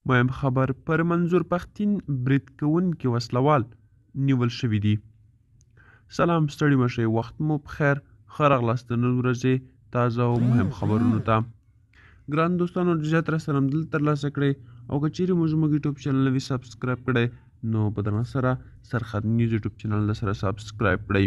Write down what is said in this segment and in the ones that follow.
مهم خبر پر منظور پښتين برید کوونکي وسلوال نیول شوي دي. سلام، ستړي مشئ، وخت مو بخیر. ښه راغلاست د نن ورځې تازه او مهم خبرونو ته. ګران دوستانو، جزیات را سره همدلته ترلاسه کړئ او که چیرې مو زموږ یوټیوب چینل نوي سبسکرایب کړی نو په درنه سره سرحد نیوز یوټیوب چینل د سره سبسکرایب کړئ.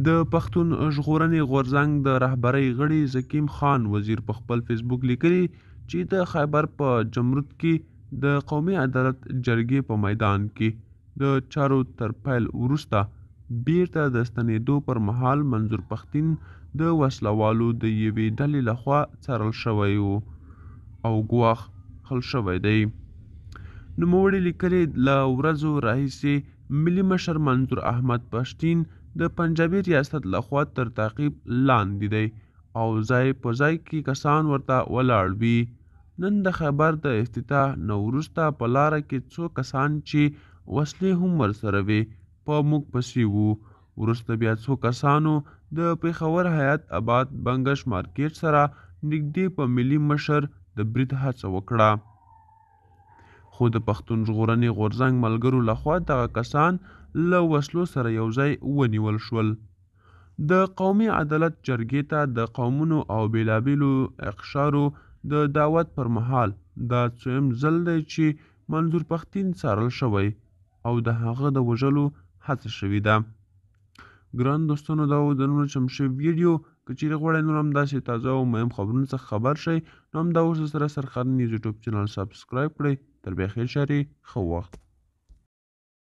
د پښتون ژغورنې غورځنګ د رهبرۍ غړي زکیم خان وزیر په خپل فیسبوک لیکلي چې د خیبر په جمرود کې د قومي عدالت جرګې په میدان کې د چارو تر پیل وروسته بیرته د ستنېدو پر مهال منظور پښتين د وسلوالو د یوې ډلې لخوا څارل شوی و او ګواښ خل شوی دی. نوموړي لیکلي له ورځو راهیسې ملي مشر منظور احمد پښتين د پنجابي ریاست لخوا تر تعقیب لاندې دی او ځای په ځای کې کسان ورته ولاړ وي. نن د خیبر د افتتاح نه وروسته په لاره کې څو کسان چې وسلې هم ورسره وي په موږ پسې وو. وروسته بیا څو کسانو د پېښور حیات آباد بنګش مارکیټ سره نږدې په ملي مشر د برید هڅه وکړه، خو د پښتون ژغورنې غورځنګ ملګرو لخوا دغه کسان له وسلو سره یو ځای ونیول شول. د قومي عدالت جرګې ته د قومونو او بیلابیلو اقشارو د دعوت پر مهال دا څویم ځل دی چې منظور پښتين څارل شوی او د هغه د وژلو هڅه شوې ده. ګران دوستانو، دا و د نن چمتو شوی ویډیو. که چیرې غواړئ نور هم داسې تازه او مهم خبرونو څخه خبر شئ نو همدا اوس سره سرخر نیوز یوټیوب چینل سبسکرایب کړئ. تر بیا خیر چارې، ښه وخت.